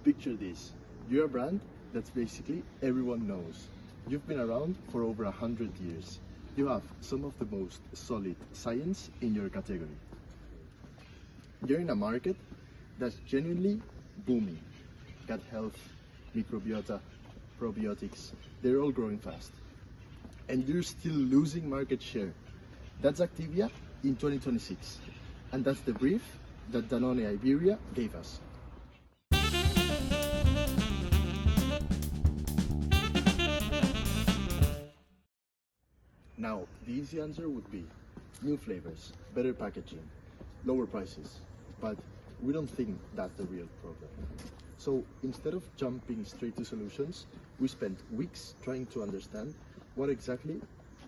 Picture this. You're a brand that's basically everyone knows. You've been around for over 100 years. You have some of the most solid science in your category. You're in a market that's genuinely booming. Gut health, microbiota, probiotics, they're all growing fast. And you're still losing market share. That's Activia in 2026. And that's the brief that Danone Iberia gave us. Now, the easy answer would be new flavors, better packaging, lower prices, but we don't think that's the real problem. So instead of jumping straight to solutions, we spent weeks trying to understand what exactly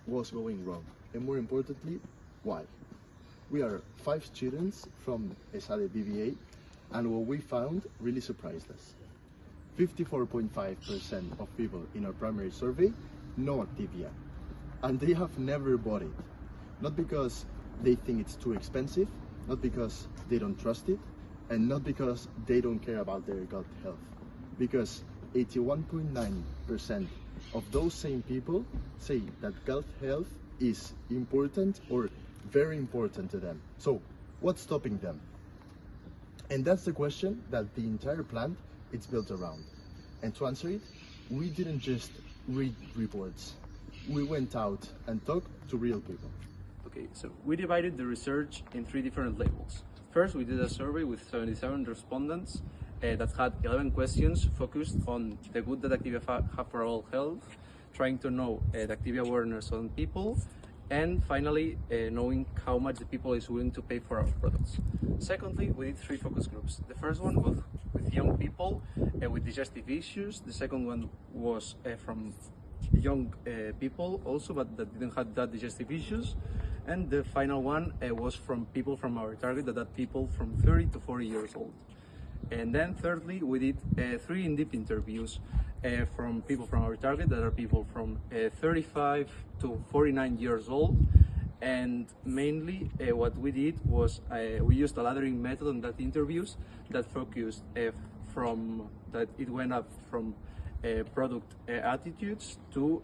was going wrong, and more importantly, why. We are 5 students from ESADE BBA, and what we found really surprised us. 54.5% of people in our primary survey know Activia, and they have never bought it. Not because they think it's too expensive, not because they don't trust it, and not because they don't care about their gut health. Because 81.9% of those same people say that gut health is important or very important to them. So what's stopping them? And that's the question that the entire plant is built around. And to answer it, we didn't just read reports. We went out and talked to real people. Okay, so we divided the research in 3 different labels. First, we did a survey with 77 respondents that had 11 questions focused on the good that Activia have for all health, trying to know the Activia awareness on people, and finally knowing how much the people is willing to pay for our products. Secondly, we did 3 focus groups. The first one was with young people with digestive issues. The second one was from young people also, but that didn't have that digestive issues. And the final one was from people from our target, that are people from 30 to 40 years old. And then thirdly, we did 3 in-depth interviews from people from our target, that are people from 35 to 49 years old. And mainly what we did was we used a laddering method on that interviews that focused that it went up from product attitudes to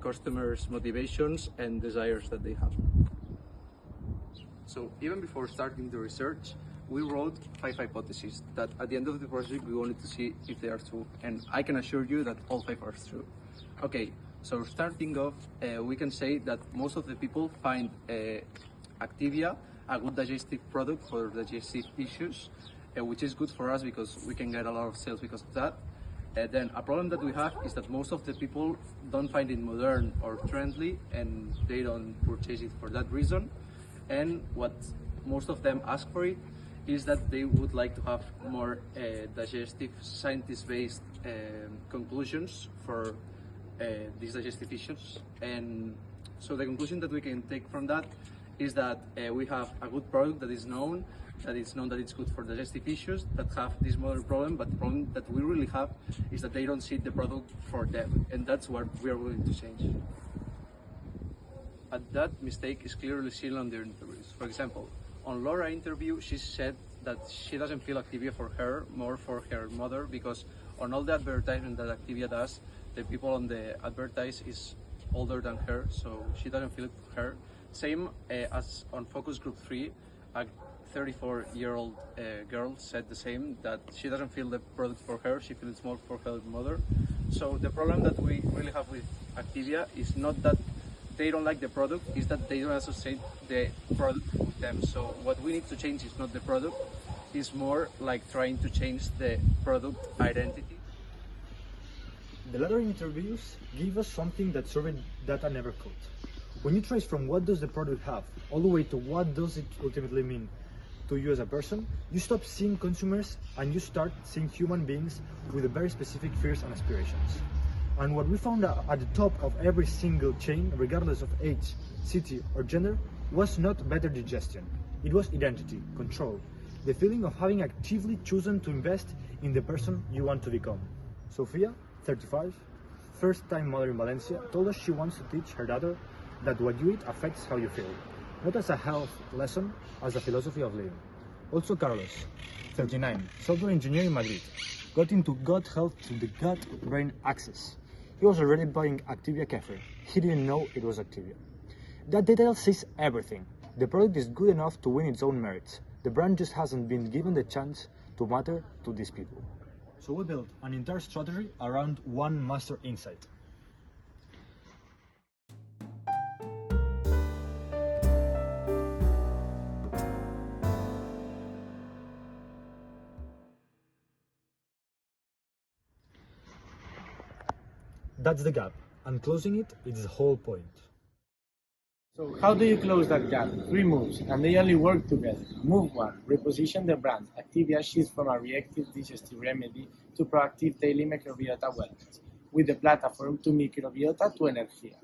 customers' motivations and desires that they have. So even before starting the research, we wrote 5 hypotheses that at the end of the project we wanted to see if they are true, and I can assure you that all 5 are true. Okay, so starting off, we can say that most of the people find Activia a good digestive product for digestive issues, which is good for us because we can get a lot of sales because of that. Then a problem that we have is that most of the people don't find it modern or trendy, and they don't purchase it for that reason. And what most of them ask for it is that they would like to have more digestive, science-based conclusions for these digestive issues. And so the conclusion that we can take from that is that we have a good product that is known that it's good for digestive issues that have this modern problem, but the problem that we really have is that they don't see the product for them, and that's what we are willing to change. And that mistake is clearly seen on their interviews. For example, on Laura's interview, she said that she doesn't feel Activia for her, more for her mother, because on all the advertisement that Activia does, the people on the advertise is older than her, so she doesn't feel it for her. Same as on focus group 3, a 34-year-old girl said the same, that she doesn't feel the product for her, she feels more for her mother. So the problem that we really have with Activia is not that they don't like the product, is that they don't associate the product with them. So what we need to change is not the product, it's more like trying to change the product identity. The latter interviews give us something that survey data never could. When you trace from what does the product have, all the way to what does it ultimately mean to you as a person, you stop seeing consumers and you start seeing human beings with very specific fears and aspirations. And what we found at the top of every single chain, regardless of age, city or gender, was not better digestion. It was identity, control, the feeling of having actively chosen to invest in the person you want to become. Sofia, 35, first-time mother in Valencia, told us she wants to teach her daughter that what you eat affects how you feel, not as a health lesson, as a philosophy of living. Also Carlos, 39, software engineer in Madrid. got into gut health through the gut-brain axis. He was already buying Activia Cafe. He didn't know it was Activia. That detail says everything. The product is good enough to win its own merits. The brand just hasn't been given the chance to matter to these people. So we built an entire strategy around one master insight. That's the gap, and closing it is the whole point. So how do you close that gap? 3 moves, and they only work together. Move 1. Reposition the brand. Activia shifts from a reactive digestive remedy to proactive daily microbiota wellness, with the platform to microbiota to energia.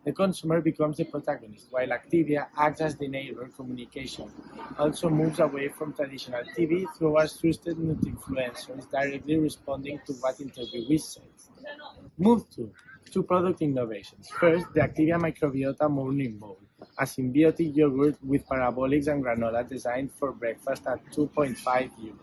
The consumer becomes the protagonist, while Activia acts as the enabler. Communication also moves away from traditional TV through our trusted influencers directly responding to what interviewees say. Move 2. 2 product innovations. First, the Activia Microbiota Morning Bowl, a symbiotic yogurt with parabolics and granola designed for breakfast at 2.5 euros.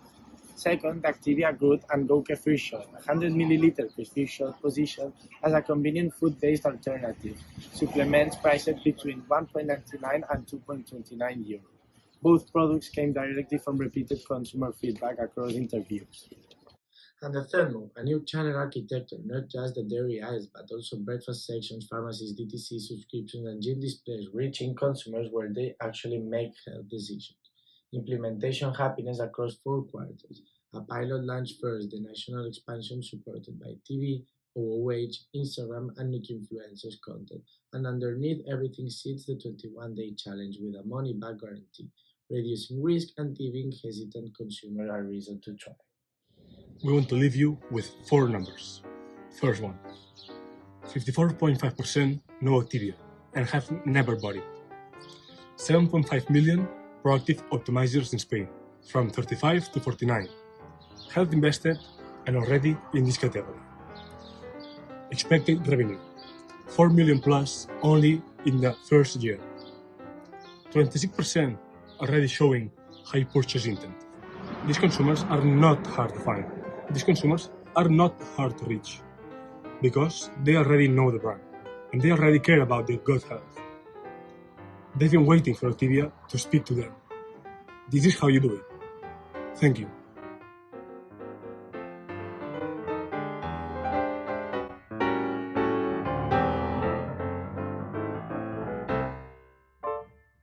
Second, the Activia Good and Go Kefir Shot, 100 ml kefir shot positioned as a convenient food-based alternative. Supplements priced between 1.99 and 2.29 euros. Both products came directly from repeated consumer feedback across interviews. And the third move, a new channel architecture, not just the dairy aisles, but also breakfast sections, pharmacies, DTC subscriptions, and gym displays, reaching consumers where they actually make health decisions. Implementation happiness across 4 quarters. A pilot launched first, the national expansion supported by TV, OOH, Instagram, and Nutri-influencers content. And underneath everything sits the 21-day challenge with a money-back guarantee, reducing risk and giving hesitant consumers a reason to try. We want to leave you with 4 numbers. First one, 54.5% know Activia and have never bought it. 7.5 million proactive optimizers in Spain, from 35 to 49, have invested and already in this category. Expected revenue, 4 million plus only in the first year. 26% already showing high purchase intent. These consumers are not hard to find. These consumers are not hard to reach because they already know the brand and they already care about their gut health. They've been waiting for Activia to speak to them. This is how you do it. Thank you.